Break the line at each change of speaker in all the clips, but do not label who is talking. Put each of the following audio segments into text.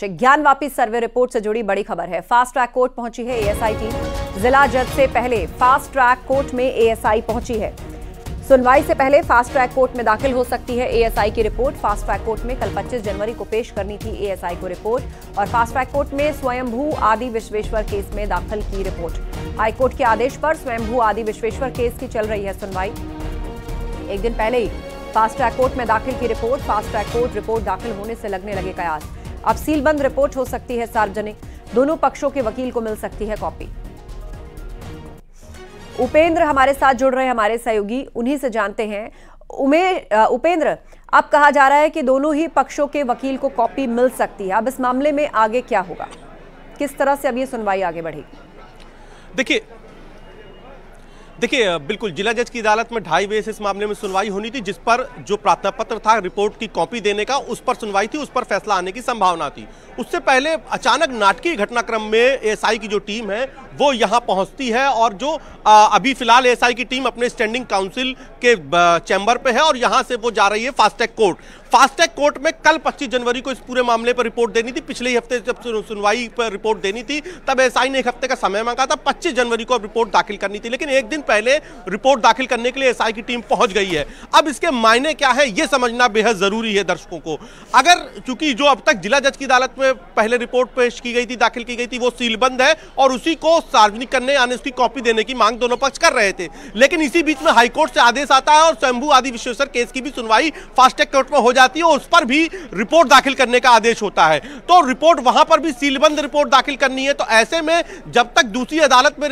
Gyanvapi survey report से जुड़ी बड़ी खबर है। फास्ट ट्रैक कोर्ट पहुंची है एएसआई टीम। जिला जज से पहले फास्ट ट्रैक कोर्ट में एएसआई पहुंची है। सुनवाई से पहले फास्ट ट्रैक कोर्ट में दाखिल हो सकती है एएसआई की रिपोर्ट। फास्ट ट्रैक कोर्ट में कल 25 जनवरी को पेश करनी थी एएसआई को रिपोर्ट और फास्ट ट्रैक कोर्ट में स्वयंभू आदि विश्वेश्वर केस में दाखिल की रिपोर्ट। हाईकोर्ट के आदेश पर स्वयंभू आदि विश्वेश्वर केस की चल रही है सुनवाई। एक दिन पहले ही फास्ट ट्रैक कोर्ट में दाखिल की report. Fast track court report दाखिल होने से लगने लगे कयास। अब सीलबंद रिपोर्ट हो सकती है सार्वजनिक। दोनों पक्षों के वकील को मिल सकती है कॉपी। उपेंद्र हमारे साथ जुड़ रहे हैं, हमारे सहयोगी, उन्हीं से जानते हैं। उपेंद्र, अब कहा जा रहा है कि दोनों ही पक्षों के वकील को कॉपी मिल सकती है। अब इस मामले में आगे क्या होगा, किस तरह से अब ये सुनवाई आगे बढ़ेगी?
देखिए बिल्कुल जिला जज की अदालत में 2.5 बजे से इस मामले में सुनवाई होनी थी, जिस पर जो प्रार्थना पत्र था रिपोर्ट की कॉपी देने का, उस पर सुनवाई थी, उस पर फैसला आने की संभावना थी। उससे पहले अचानक नाटकीय घटनाक्रम में एएसआई की जो टीम है वो यहां पहुंचती है और जो अभी फिलहाल एएसआई की टीम अपने स्टैंडिंग काउंसिल के चैम्बर पे है और यहां से वो जा रही है fast track court. Fast track court में कल 25 जनवरी को इस पूरे मामले पर रिपोर्ट देनी थी। पिछले ही हफ्ते जब सुनवाई पर रिपोर्ट देनी थी तब एएसआई ने 1 हफ्ते का समय मांगा था। 25 जनवरी को अब रिपोर्ट दाखिल करनी थी, लेकिन एक दिन पहले रिपोर्ट दाखिल करने के लिए एएसआई की टीम पहुंच गई है। अब इसके मायने क्या है ये समझना बेहद जरूरी है दर्शकों को। अगर चूंकि जो अब तक जिला जज की अदालत में पहले रिपोर्ट पेश की गई थी, दाखिल की गई थी, वो सीलबंद है और उसी को सार्वजनिक करने यानी उसकी कॉपी देने की मांग दोनों पक्ष कर रहे थे, लेकिन इसी बीच में हाईकोर्ट से आदेश आता है और स्वयंभू आदि विश्वेश्वर केस की भी सुनवाई फास्ट ट्रैक कोर्ट में हो जाती है और उस पर भी रिपोर्ट दाखिल करने का आदेश होता है। तो रिपोर्ट वहां पर भी सीलबंद रिपोर्ट दाखिल करनी है। तो ऐसे में जब तक दूसरी अदालत में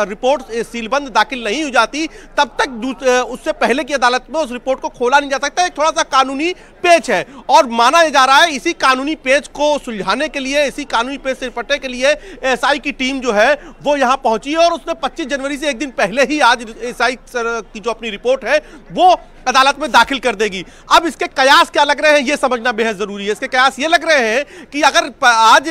रिपोर्ट सीलबंद दाखिल नहीं हो जाती तब तक उससे पहले की अदालत में उस रिपोर्ट को खोला नहीं जा सकता। एक थोड़ा सा कानूनी पेच है और माना जा रहा है इसी कानूनी पेच को सुलझाने के लिए, इसी कानूनी पेच से निपटने के लिए एएसआई की टीम जो है वो यहां पहुंची है और उसने 25 जनवरी से एक दिन पहले ही आज एएसआई की जो अपनी रिपोर्ट है वो अदालत में दाखिल कर देगी। अब इसके कयास क्या लग रहे हैं ये समझना बेहद जरूरी है। इसके कयास ये लग रहे हैं कि अगर आज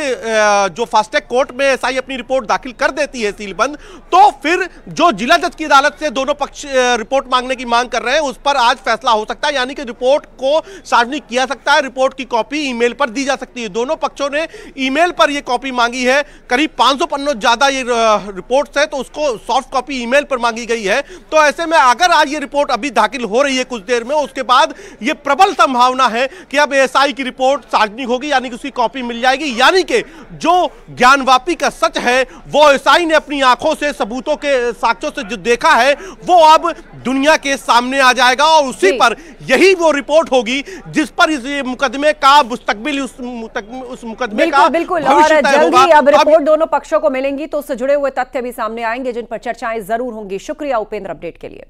जो फास्ट ट्रैक कोर्ट में एएसआई अपनी रिपोर्ट दाखिल कर देती है सीलबंद, तो फिर जो जिला जज की अदालत से दोनों पक्ष रिपोर्ट मांगने की मांग कर रहे हैं उस पर आज फैसला हो सकता है, यानी कि रिपोर्ट को सार्वजनिक किया सकता है। रिपोर्ट की कॉपी ईमेल पर दी जा सकती है। दोनों पक्षों ने ईमेल पर यह कॉपी मांगी है। करीब 500 पन्नों ज्यादा ये रिपोर्ट्स है तो उसको सॉफ्ट कॉपी ईमेल पर मांगी गई है। तो ऐसे में अगर आज ये रिपोर्ट अभी दाखिल हो रही है कुछ देर में, उसके बाद ये प्रबल संभावना है कि अब एएसआई की रिपोर्ट सार्वजनिक होगी, यानी कि उसकी कॉपी मिल जाएगी, यानी कि जो ज्ञानवापी का सच है वो एएसआई ने अपनी आंखों से, सबूतों के साक्ष्यों से जो देखा है वो अब दुनिया के सामने आ जाएगा और उसी पर यही वो रिपोर्ट होगी जिस पर इस मुकदमे का मुस्तकबिल, उस मुकदमे का
बिल्कुल और जल्दी अब रिपोर्ट दोनों पक्षों को मिलेंगी तो उससे जुड़े हुए तथ्य भी सामने आएंगे जिन पर चर्चाएं जरूर होंगी। शुक्रिया उपेंद्र अपडेट के लिए।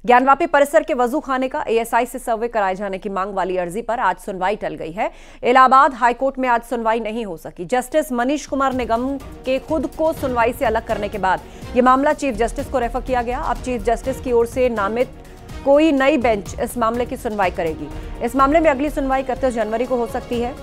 ज्ञानवापी परिसर के वजू खाने का एएसआई से सर्वे कराए जाने की मांग वाली अर्जी पर आज सुनवाई टल गई है। इलाहाबाद हाईकोर्ट में आज सुनवाई नहीं हो सकी। जस्टिस मनीष कुमार निगम के खुद को सुनवाई से अलग करने के बाद यह मामला चीफ जस्टिस को रेफर किया गया। अब चीफ जस्टिस की ओर से नामित कोई नई बेंच इस मामले की सुनवाई करेगी। इस मामले में अगली सुनवाई 31 जनवरी को हो सकती है।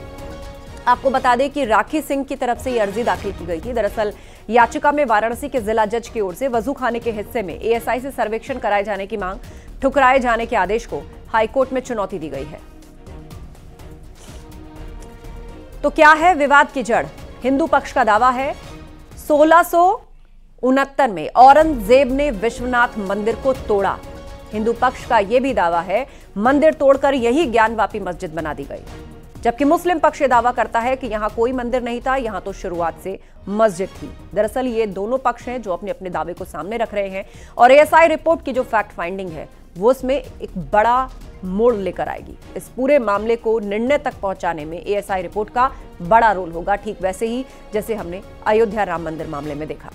आपको बता दें कि राखी सिंह की तरफ से यह अर्जी दाखिल की गई थी। दरअसल याचिका में वाराणसी के जिला जज की ओर से वजू खाने के हिस्से में एएसआई से सर्वेक्षण कराए जाने की मांग ठुकराए जाने के आदेश को हाईकोर्ट में चुनौती दी गई है। तो क्या है विवाद की जड़? हिंदू पक्ष का दावा है 1669 में औरंगजेब ने विश्वनाथ मंदिर को तोड़ा। हिंदू पक्ष का यह भी दावा है मंदिर तोड़कर यही ज्ञानवापी मस्जिद बना दी गई, जबकि मुस्लिम पक्ष दावा करता है कि यहां कोई मंदिर नहीं था, यहां तो शुरुआत से मस्जिद थी। दरअसल ये दोनों पक्ष हैं जो अपने अपने दावे को सामने रख रहे हैं और एएसआई रिपोर्ट की जो फैक्ट फाइंडिंग है वो उसमें एक बड़ा मोड़ लेकर आएगी। इस पूरे मामले को निर्णय तक पहुंचाने में एएसआई रिपोर्ट का बड़ा रोल होगा, ठीक वैसे ही जैसे हमने अयोध्या राम मंदिर मामले में देखा।